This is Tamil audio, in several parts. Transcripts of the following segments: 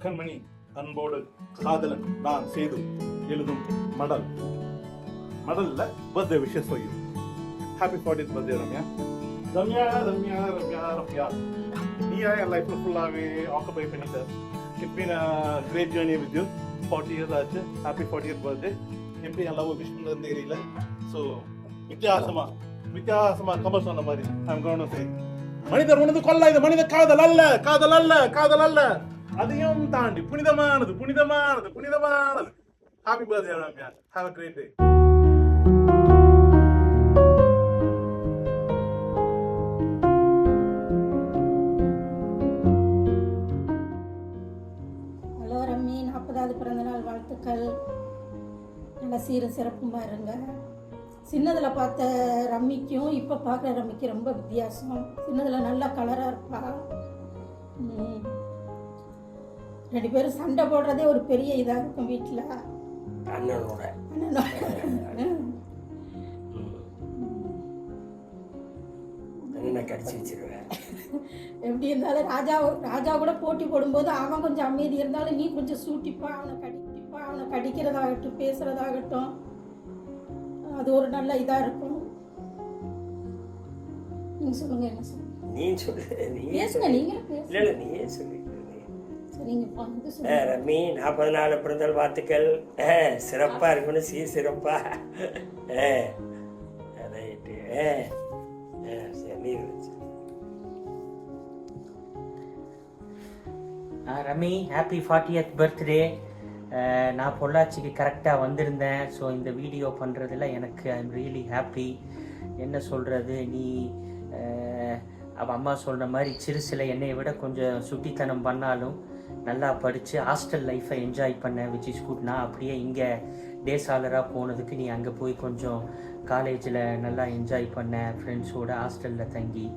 கண்மணி அன்போடு காதலன் நான் சேது எழுதும் மடல்ல birthday wishes for you. Happy 40th birthday Ramya. Ramya Ramya Ramya Ramya நீயா என் லைஃப்ல ஃபுல்லாகவே ஆக்குபை பண்ணிட்ட. It's been a great journey with you. 40 years ஆச்சு. Happy 40th birthday. எப்படி என் லவ் விஷ் பண்ணுறது தெரியல. ஸோ வித்தியாசமா கமல் சொன்ன மாதிரி ஐம் கோயிங் டு சே மனிதர் உனது கொல்ல, இது மனித காதல் அல்ல, காதல் அல்ல, காதல் அல்ல, அதையும் தாண்டி புனிதமானது, புனிதமானது, புனிதமானது. Happy birthday Ramya. Have a great day. Hello Rammi, 40வது பிறந்தநாள் வாழ்த்துக்கள். நல்லா சீரும் சிறப்புமா இருங்க. சின்னதில் பார்த்த ரம்மிக்கும் இப்போ பார்க்குற ரம்மிக்கு ரொம்ப வித்தியாசம். சின்னதில் நல்லா கலராக இருப்பா. 2 பேரும் சண்டை போடுறதே ஒரு பெரிய இதாக இருக்கும் வீட்டில். எப்படி இருந்தாலும் ராஜா கூட போட்டி போடும்போது அவன் கொஞ்சம் அமைதி இருந்தாலும் நீ கொஞ்சம் சூட்டிப்பா. அவனை கடிக்கிறதாகட்டும் பேசுறதாகட்டும் அது ஒரு நல்ல இதா இருக்கும். நீங்க சொல்லுங்க. என்ன சொல்லுங்க? நீயே சொல்லு. சரிங்க ரம்மி, 40 பிறந்தநாள் வாழ்த்துக்கள். சிறப்பா இருக்கணும், சிறப்பா. Right. Rummy, happy 40th birthday. நான் பொள்ளாச்சிக்கு கரெக்டாக வந்திருந்தேன். ஸோ இந்த வீடியோ பண்ணுறதுல எனக்கு ஐ எம் ரியலி ஹாப்பி. என்ன சொல்கிறது, நீ அவள் அம்மா சொல்கிற மாதிரி சிறுசில் என்னை விட கொஞ்சம் சுட்டித்தனம் பண்ணாலும் நல்லா படித்து ஹாஸ்டல் லைஃப்பை என்ஜாய் பண்ணேன், விச் இஸ் குட். நான் அப்படியே இங்கே டே ஸ்காலராக போனதுக்கு நீ அங்கே போய் கொஞ்சம் காலேஜில் நல்லா என்ஜாய் பண்ணேன் ஃப்ரெண்ட்ஸோட ஹாஸ்டலில் தங்கி.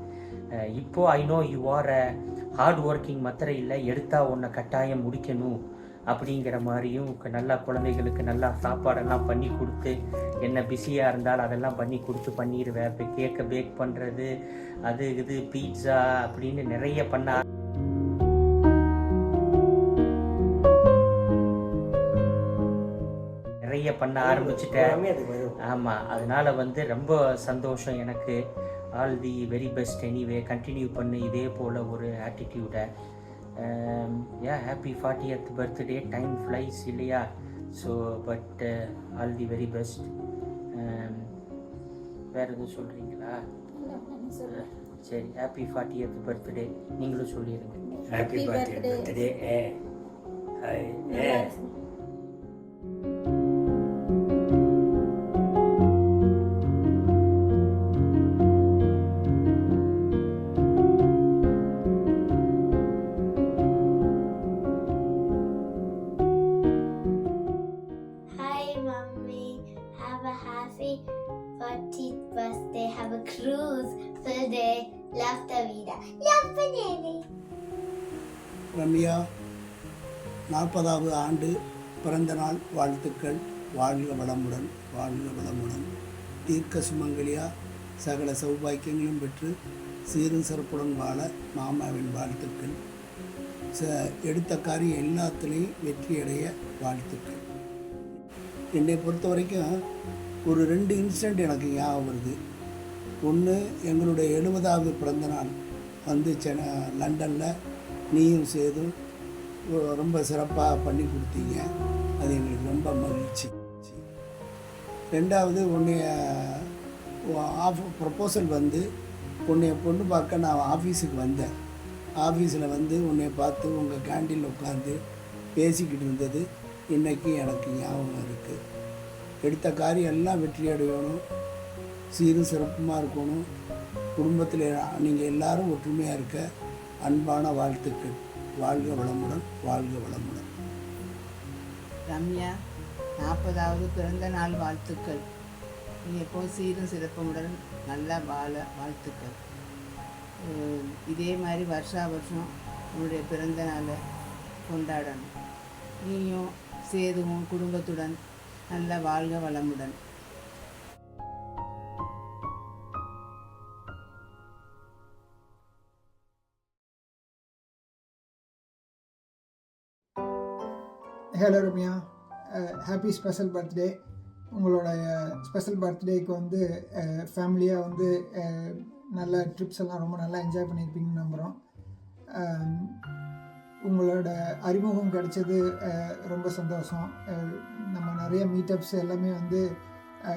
இப்போது I know you are a hard working மத்திரை இல்லை, எடுத்தால் உன்னை கட்டாயம் முடிக்கணும் அப்படிங்கிற மாதிரியும் நல்லா குழந்தைகளுக்கு நல்லா சாப்பாடெல்லாம் பண்ணி கொடுத்து, என்ன பிஸியாக இருந்தாலும் அதெல்லாம் பண்ணி கொடுத்து பண்ணிடுவேன். இப்போ கேக்கை பேக் பண்ணுறது, அது இது பீட்சா அப்படின்னு நிறைய பண்ண ஆரம்பிச்சிட்டேன். ஆமாம், அதனால ரொம்ப சந்தோஷம் எனக்கு. All the very best. Anyway continue பண்ணு இதே போல் ஒரு ஆட்டிடியூடை. Happy 40th birthday. Time flies இல்லையா? So but all the very best. வேறு எதுவும் சொல்கிறீங்களா? சரி, ஹாப்பி 40th பர்த்டே. நீங்களும் சொல்லிடுங்க. Happy birthday. Have a cruise full day. Love the vida. Love Panini. Ramya, 40வது ஆண்டு பிறந்த நாள் வாழ்த்துக்கள். வாழ்க வளமுடன், வாழ்க வளமுடன். தீர்க்க சுமங்கலியா சகல சௌபாக்கியங்களும் பெற்று சீரும் சிறப்புடன் வாழ மாமாவின் வாழ்த்துக்கள். எடுத்த காரியம் எல்லாத்துலேயும் வெற்றியடைய வாழ்த்துக்கள். என்னை பொறுத்த வரைக்கும் ஒரு 2 இன்சிடெண்ட் எனக்கு ஞாபகம் வருது. ஒன்று, எங்களுடைய 70வது பிறந்தநாள் லண்டனில் நீயும் சேதும் ரொம்ப சிறப்பாக பண்ணி கொடுத்தீங்க. அது எங்களுக்கு ரொம்ப மகிழ்ச்சி. 2வது, உன்னைய ப்ரப்போசல் உன்னைய பொண்ணு பார்க்க நான் ஆஃபீஸுக்கு வந்தேன். ஆஃபீஸில் உன்னைய பார்த்து உங்கள் கேண்டீனில் உட்காந்து பேசிக்கிட்டு இருந்தது இன்றைக்கி எனக்கு ஞாபகம் இருக்குது. எடுத்த காரியம் எல்லாம் வெற்றி அடையணும், சீரும் சிறப்புமாக இருக்கணும். குடும்பத்தில் நீங்கள் எல்லாரும் ஒற்றுமையாக இருக்க அன்பான வாழ்த்துக்கள். வாழ்க வளமுடன், வாழ்க வளமுடன். ரம்யா, 40வது பிறந்த நாள் வாழ்த்துக்கள். நீ எப்போ சீரும் சிறப்புடன் நல்லா வாழ வாழ்த்துக்கள். இதே மாதிரி வருஷம் உன்னுடைய பிறந்த நாளை கொண்டாடணும். நீயும் சேதுவும் குடும்பத்துடன் நல்ல வாழ்க வளமுடன். Hello Ramya, happy special birthday. உங்களோட ஸ்பெஷல் பர்த்டேக்கு வந்து ஃபேமிலியாக வந்து நல்ல ட்ரிப்ஸ் எல்லாம் ரொம்ப நல்லா என்ஜாய் பண்ணியிருப்பீங்கன்னு நம்புகிறோம். உங்களோட அறிமுகம் கிடைச்சது ரொம்ப சந்தோஷம். நம்ம நிறைய மீட்டப்ஸ் எல்லாமே வந்து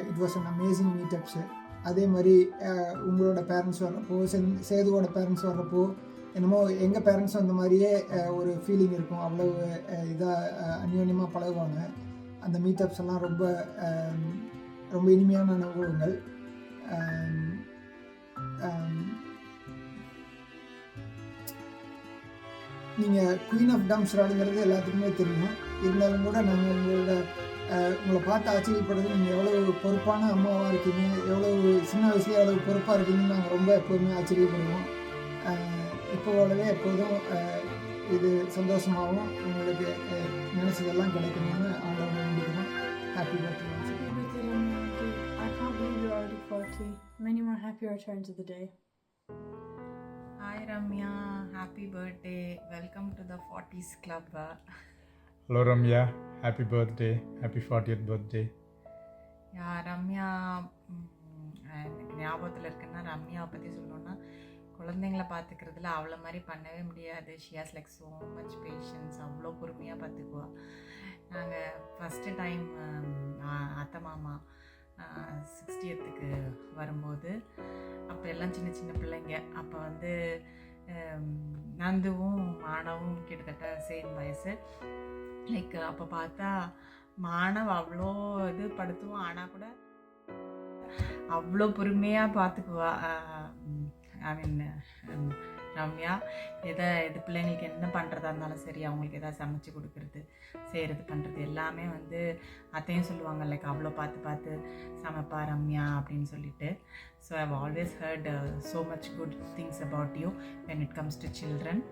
இட் வாஸ் அன் அமேசிங் மீட்டப்ஸு. அதே மாதிரி உங்களோட பேரண்ட்ஸ் வர்றப்போ, சேதுவோட பேரண்ட்ஸ் வர்றப்போ என்னமோ எங்கள் பேரண்ட்ஸ் அந்த மாதிரியே ஒரு ஃபீலிங் இருக்கும். அவ்வளோ இதாக அந்யோன்யமாக பழகுவாங்க. அந்த மீட்டப்ஸ் எல்லாம் ரொம்ப ரொம்ப இனிமையான அனுபவங்கள். நீங்கள் குயின் ஆஃப் டாம்ஸ்ராடுங்கிறது எல்லாத்துக்குமே தெரியும். இருந்தாலும் கூட நாங்கள் உங்களை பார்த்து ஆச்சரியப்படுறது, நீங்கள் எவ்வளோ பொறுப்பான அம்மாவாக இருக்கீங்க, எவ்வளோ சின்ன வயசுலேயே எவ்வளோ பொறுப்பாக இருக்கீங்கன்னு நாங்கள் ரொம்ப எப்போதுமே ஆச்சரியப்படுவோம். இப்போவே எப்போதும் இது சந்தோஷமாகவும் உங்களுக்கு நினச்சதெல்லாம் கிடைக்கணும்னு ஆண்டவனை வேண்டிக்கிறோம். Happy birthday. I can't believe you're already 40. Many more happy returns of the day. Hi Ramya, happy birthday. Welcome to the 40s club. Hello Ramya, happy birthday. Happy 40th birthday. Yeah, Ramya, எனக்கு ஞாபகத்தில் இருக்குன்னா ரம்யாவை பற்றி சொல்லணுன்னா, குழந்தைங்களை பார்த்துக்கிறதுல அவ்வளோ மாதிரி பண்ணவே முடியாது. She has like so much patience. அவ்வளோ பொறுமையாக பார்த்துக்குவா. நாங்கள் ஃபஸ்ட்டு டைம் அத்தை மாமா 60th வரும்போது, அப்போ எல்லாம் சின்ன சின்ன பிள்ளைங்க. அப்போ வந்து நந்துவும் மானவும் கிட்டத்தட்ட சேம் வயசு. லைக் அப்போ பார்த்தா மானவ் அவ்வளோ இது படுத்துவோம், ஆனால் கூட அவ்வளோ பொறுமையாக பார்த்துக்குவா. ஐ மீன் ரம்யா இது பிள்ளைங்களுக்கு என்ன பண்ணுறதா இருந்தாலும் சரி, அவங்களுக்கு எதாவது சமைச்சு கொடுக்குறது, செய்கிறது, பண்ணுறது எல்லாமே வந்து அத்தையும் சொல்லுவாங்க, லைக் அவ்வளோ பார்த்து சமைப்பா ரம்யா அப்படின்னு சொல்லிட்டு. So I have always heard so much good things about you when it comes to children.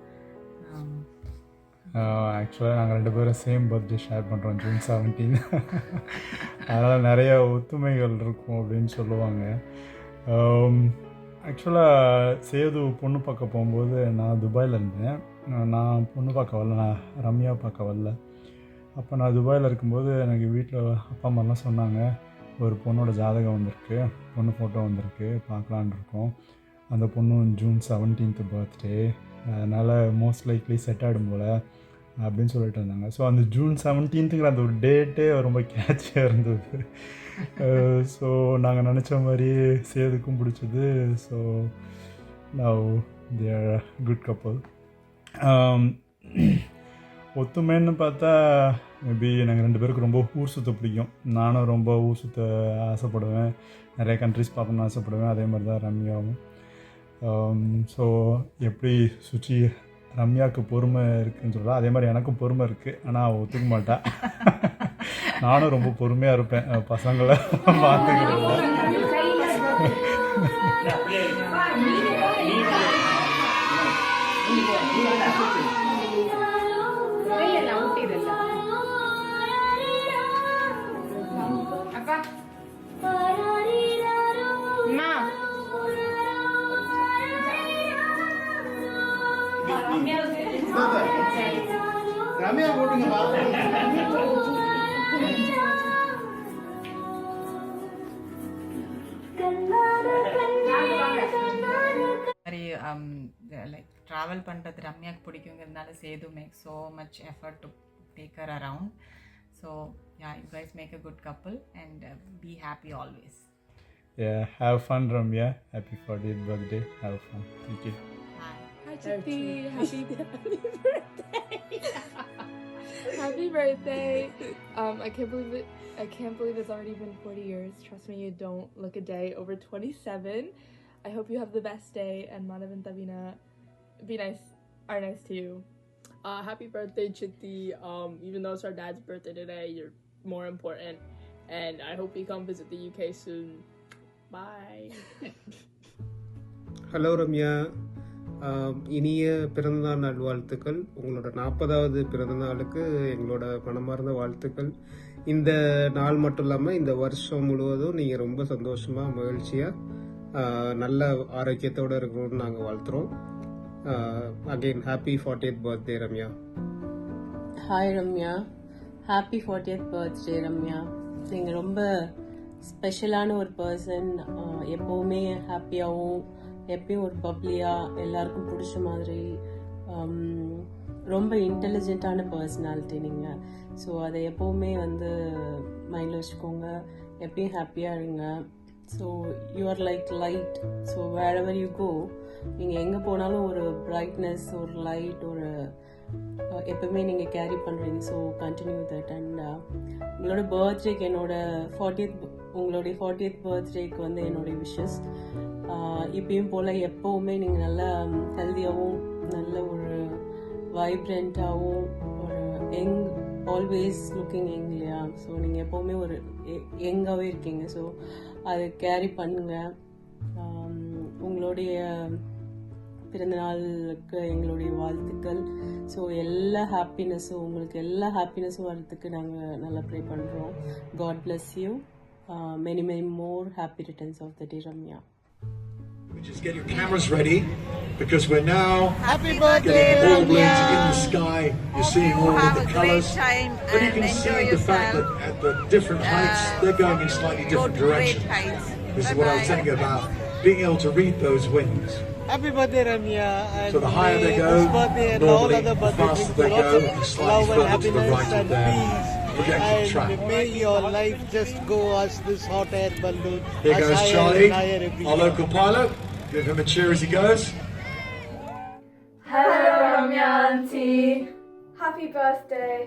ஆக்சுவலாக நாங்கள் 2 பேரும் சேம் பர்த்டே ஷேர் பண்ணுறோம், June 17. அதனால் நிறைய ஒத்துமைகள் இருக்கும் அப்படின்னு சொல்லுவாங்க. ஆக்சுவலாக சேது பொண்ணு பார்க்க போகும்போது நான் துபாயில் இருந்தேன். நான் பொண்ணு பார்க்க வரல, நான் ரம்யா பார்க்க வரல. அப்போ நான் துபாயில் இருக்கும்போது எனக்கு வீட்டில் அப்பா அம்மாலாம் சொன்னாங்க, ஒரு பொண்ணோட ஜாதகம் வந்திருக்கு, பொண்ணு ஃபோட்டோ வந்திருக்கு, பார்க்கலான் இருக்கோம். அந்த பொண்ணு June 17th பர்த்டே, அதனால் மோஸ்ட் லைக்லி செட் ஆகிடும் போல் அப்படின்னு சொல்லிட்டு இருந்தாங்க. ஸோ அந்த June 17th அந்த ஒரு டேட்டே ரொம்ப கேட்சியாக இருந்தது. ஸோ நாங்கள் நினச்ச மாதிரி சேதுக்கும் பிடிச்சது. So now they are good கப்பல். ஒத்துமைன்னு பார்த்தா மேபி நாங்கள் 2 பேருக்கு ரொம்ப ஊர் சுற்ற பிடிக்கும். நானும் ரொம்ப ஊர் சுற்ற ஆசைப்படுவேன், நிறைய கண்ட்ரிஸ் பார்க்கணுன்னு ஆசைப்படுவேன். அதே மாதிரி தான் ரம்யாவும். ஸோ எப்படி சுற்றி ரம்யாவுக்கு பொறுமை இருக்குதுன்னு சொல்லலாம், அதே மாதிரி எனக்கும் பொறுமை இருக்குது. ஆனால் அவள் ஒத்துக்க மாட்டா. நானும் ரொம்ப பொறுமையாக இருப்பேன் பசங்களை பார்த்துக்கிறேன். ரம்யா போட்டுங்க. லைக் ட்ராவல் பண்ணுறது ரம்யாவுக்கு பிடிக்குங்கிறதுனால Sethu make so much effort to take her around. So ya, you guys make a good couple and be happy always. Yeah, have fun Ramya. Happy 40th birthday. Have fun. Thank you. Hi Chitti, happy birthday. Happy birthday. I can't believe it's already been 40 years. Trust me, you don't look a day over 27. I hope you have the best day, and Manav and Tavina are nice to you. Happy birthday, Chitti. Even though it's our dad's birthday today, you're more important, and I hope you come visit the UK soon. Bye. Hello Ramya, இனிய பிறந்தநாள் நல்வாழ்த்துக்கள். உங்களோட 40வது பிறந்தநாளுக்கு எங்களோட மனமார்ந்த வாழ்த்துக்கள். இந்த நாள் மட்டும் இல்லாமல் இந்த வருஷம் முழுவதும் நீங்கள் ரொம்ப சந்தோஷமாக மகிழ்ச்சியாக நல்ல ஆரோக்கியத்தோடு இருக்கணும்னு நாங்கள் வாழ்த்துறோம். Again happy 40th birthday Ramya. Hi Ramya, happy 40th birthday Ramya. நீங்கள் ரொம்ப ஸ்பெஷலான ஒரு பர்சன். எப்போவுமே ஹாப்பியாகவும் எப்பயும் ஒரு பப்ளியாக எல்லாருக்கும் பிடிச்ச மாதிரி ரொம்ப இன்டெலிஜென்ட்டான பர்சனாலிட்டி நீங்கள். ஸோ அதை எப்போவுமே வந்து மைண்டில் வச்சுக்கோங்க. எப்பயும் ஹாப்பியாக இருங்க. So you are like light. So wherever you go, நீங்கள் எங்கே போனாலும் ஒரு பிரைட்னஸ், ஒரு லைட், ஒரு எப்பவுமே நீங்கள் கேரி பண்ணுறீங்க. So continue that. அண்ட் உங்களோட பர்த்டேக்கு உங்களுடைய 40th பர்த்டேக்கு வந்து என்னுடைய விஷஸ். இப்பயும் போல் எப்போவுமே நீங்கள் நல்லா ஹெல்த்தியாகவும் நல்ல ஒரு வைப்ரண்ட்டாகவும் ஒரு ஆல்வேஸ் லுக்கிங் யங் இல்லையா? ஸோ நீங்கள் எப்போவுமே ஒரு யங்காகவே இருக்கீங்க. ஸோ அதை கேரி பண்ணுங்கள். உங்களுடைய பிறந்தநாளுக்கு எங்களுடைய வாழ்த்துக்கள். ஸோ உங்களுக்கு எல்லா ஹாப்பினஸும் வர்றதுக்கு நாங்கள் நல்லா ப்ரே பண்ணுறோம். God bless you. Many more happy returns of the day Ramya. Just get your cameras ready because we're now Happy birthday, getting all Ramya. in the sky. You're seeing all of the colours. But you can see the fact that at the different heights, they're going in slightly different directions. This is what I was telling you about being able to read those wings. Happy birthday, Ramya. So the higher they go, normally the faster they go, and slightly further to the right of their projected track. May your life just go as this hot air balloon. Here goes Charlie, our local pilot. Give him a cheer as he goes. Hello, Ramya auntie. Happy birthday.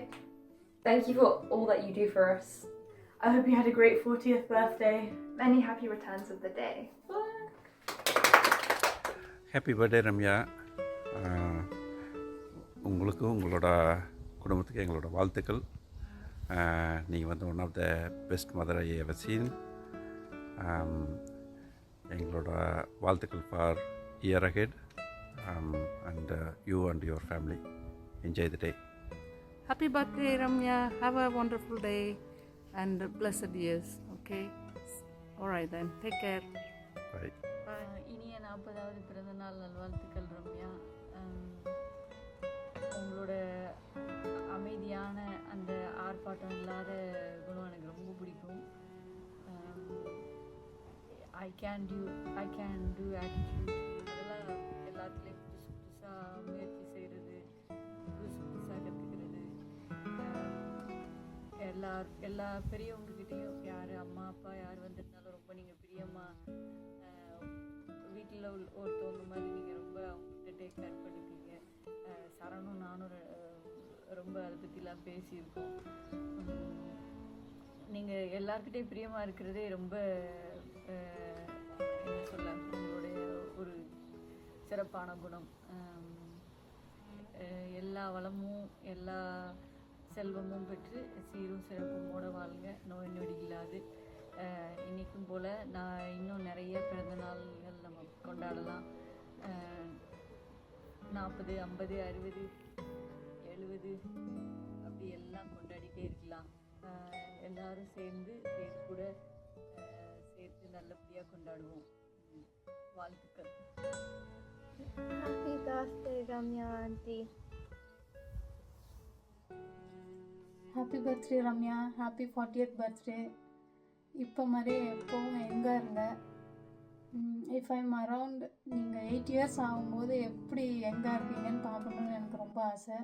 Thank you for all that you do for us. I hope you had a great 40th birthday. Many happy returns of the day. Happy birthday Ramya. உங்களுக்கும் உங்களோட குடும்பத்துக்கு எங்களோட வாழ்த்துக்கள். நீங்கள் வந்து one of the best mother I ever seen. எங்களோட வாழ்த்துக்கள் for year ahead. And you and your family enjoy the day. Happy birthday, Ramya. Have a wonderful day and blessed years. Okay? All right then. Take care. Bye. இனிய 40வது பிறந்தநாள் நல்வாழ்த்துக்கள் ரம்யா. உங்களோட அமைதியான அந்த ஆர்ப்பாட்டம் இல்லாத குணம் எனக்கு ரொம்ப பிடிக்கும். ஐ கேன் டூ ஆட்டிடியூட் அதெல்லாம் எல்லாத்துலேயும் புதுசாக முயற்சி செய்கிறது, புதுசாக கற்றுக்கிறது. எல்லா பெரியவங்ககிட்டையும் யார் அம்மா அப்பா யார் வந்திருந்தாலும் ரொம்ப நீங்கள் பிரியமாக வீட்டில் ஒருத்தவங்க மாதிரி நீங்கள் ரொம்ப அவங்ககிட்ட டேக் கேர் பண்ணிப்பீங்க. சரணும் நானும் ரொம்ப அதை பற்றிலாம் பேசியிருக்கோம். நீங்கள் எல்லாருக்கிட்டையும் பிரியமாக இருக்கிறதே ரொம்ப என்ன சொல்ல உங்களுடைய ஒரு சிறப்பான குணம். எல்லா வளமும் எல்லா செல்வமும் பெற்று சீரும் சிறப்புமோடு வாழ்க, நோய் நொடி இல்லாது. இன்றைக்கும் போல் நான் இன்னும் நிறைய பிறந்த நாள்கள் நம்ம கொண்டாடலாம். 40, 50, 60, 70 அப்படி எல்லாம் கொண்டாடிட்டே இருக்கலாம். எல்லாரும் சேர்ந்து கூட சேர்த்து நல்லபடியாக கொண்டாடுவோம். வாழ்த்துக்கள். Happy birthday, Ramya auntie. Happy birthday, Ramya. Happy 40th birthday. இப்போ மாதிரி எப்போவும் எங்கே இருங்க. இஃப் ஐம் அரவுண்ட் நீங்கள் 8 இயர்ஸ் ஆகும்போது எப்படி எங்கே இருக்கீங்கன்னு பார்க்கணுன்னு எனக்கு ரொம்ப ஆசை.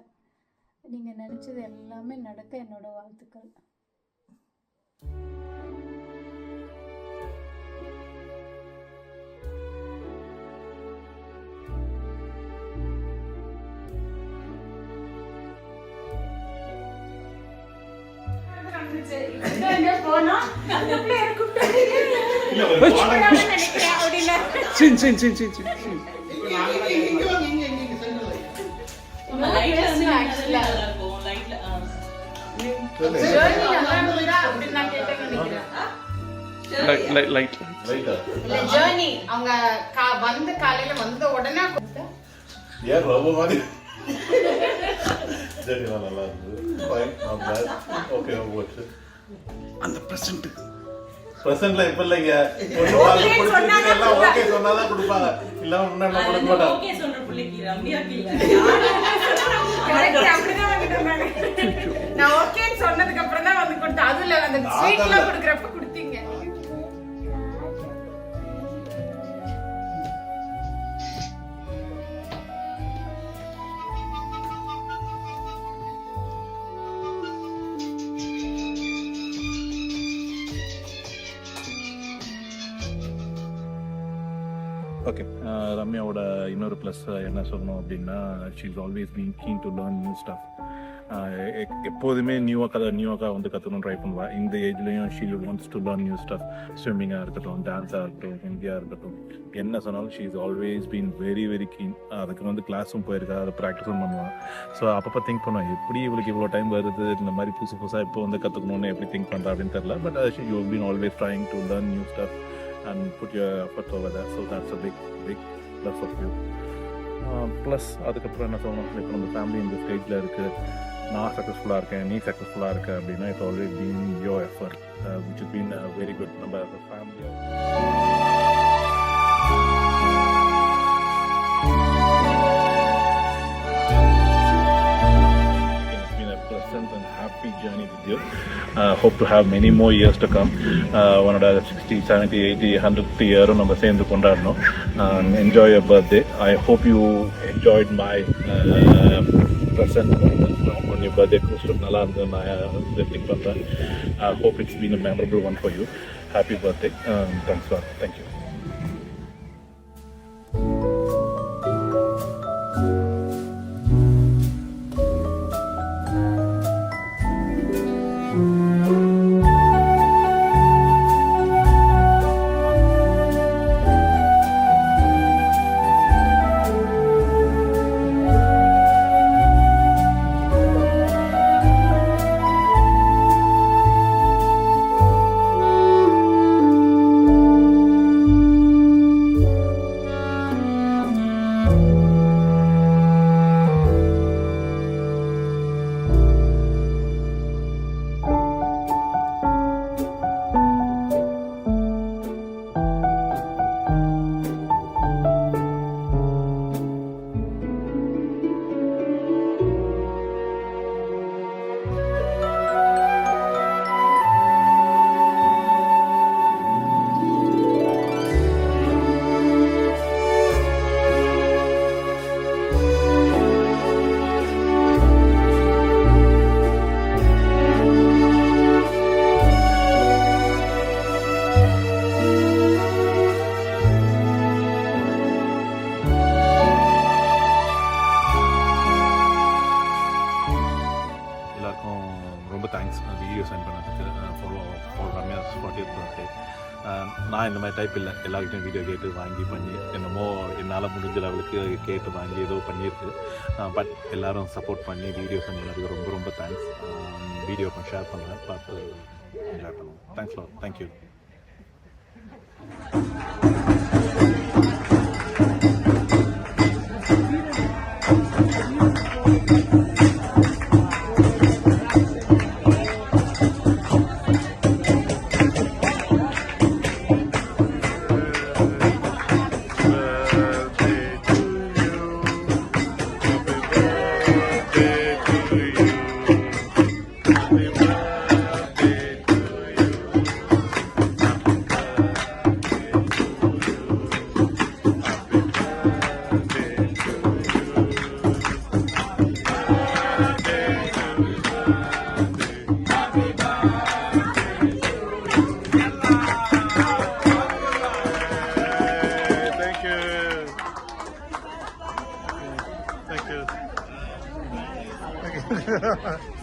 நீங்கள் நினச்சது எல்லாமே நடக்க என்னோடய வாழ்த்துக்கள். அந்த பிரசன்ட்ல இப்ப இல்லைங்க, எல்லாம் ஓகே சொன்னாதான் கொடுப்பாங்க, இல்ல முன்னாடி கொடுக்க மாட்டாங்க. அப்படிதான் வாங்கிட்டு வந்தாங்க. நான் ஓகேன்னு சொன்னதுக்கு அப்புறம் தான் வந்து கொடுத்தேன். அதுல அந்த ஸ்வீட்லாம் கொடுக்குறப்ப கொடுத்தீங்க. ஓகே, ரம்யாவோட இன்னொரு ப்ளஸ் என்ன சொல்லணும் அப்படின்னா, she is always been keen to learn new stuff. எப்போதுமே நியூவாக வந்து கற்றுக்கணும் ட்ரை பண்ணுவாள். இந்த ஏஜ்லேயும் she wants to learn new stuff. ஸ்விம்மிங்காக இருக்கட்டும், டான்ஸாக இருக்கட்டும், ஹிந்தியாக இருக்கட்டும், என்ன சொன்னாலும் she is always been very very keen. அதுக்கு வந்து கிளாஸும் போயிருக்கா, அதை ப்ராக்டிஸும் பண்ணுவாள். ஸோ அப்பப்போ திங்க் பண்ணுவேன், எப்படி இவளுக்கு இவ்வளோ டைம் வருது, இந்த மாதிரி புதுசாக இப்போ வந்து கற்றுக்கணுன்னு எப்படி திங்க் பண்ணுறா அப்படின்னு தெரியல. But you have been always trying to learn new stuff and put your effort over there. So that's a big plus of you. Plus அதுக்கப்புறம் என்ன சொல்லணும், இப்போ நம்ம ஃபேமிலி இந்த ஸ்டேஜில் இருக்குது, நான் சக்ஸஸ்ஃபுல்லாக இருக்கேன், நீ சக்ஸஸ்ஃபுல்லாக இருக்க அப்படின்னா it's always been your effort which has been very good. நம்ம as a family and happy journey with you. Hope to have many more years to come. One 60, 70, 80, 100th year நம்ம சேர்ந்து கொண்டாடணும். Enjoy your birthday. I hope you enjoyed my present on your birthday. நல்லா இருந்து நான் திங்க் பண்ணுறேன். Hope it's been a memorable one for you. Happy birthday. Thanks a lot. Thank you. நான் இந்த மாதிரி டைப் இல்லை, எல்லாருக்கிட்டையும் வீடியோ கேட்டு வாங்கி பண்ணி என்னமோ என்னால் முடிஞ்ச லெவலுக்கு கேட்டு வாங்கி ஏதோ பண்ணியிருக்கு. பட் எல்லோரும் சப்போர்ட் பண்ணி வீடியோஸ் பண்ணதுக்கு ரொம்ப ரொம்ப தேங்க்ஸ். வீடியோ ஷேர் பண்ணுறேன், பார்த்து என்ஜாய் பண்ணுவோம். Thanks lot. Thank you. Thank you.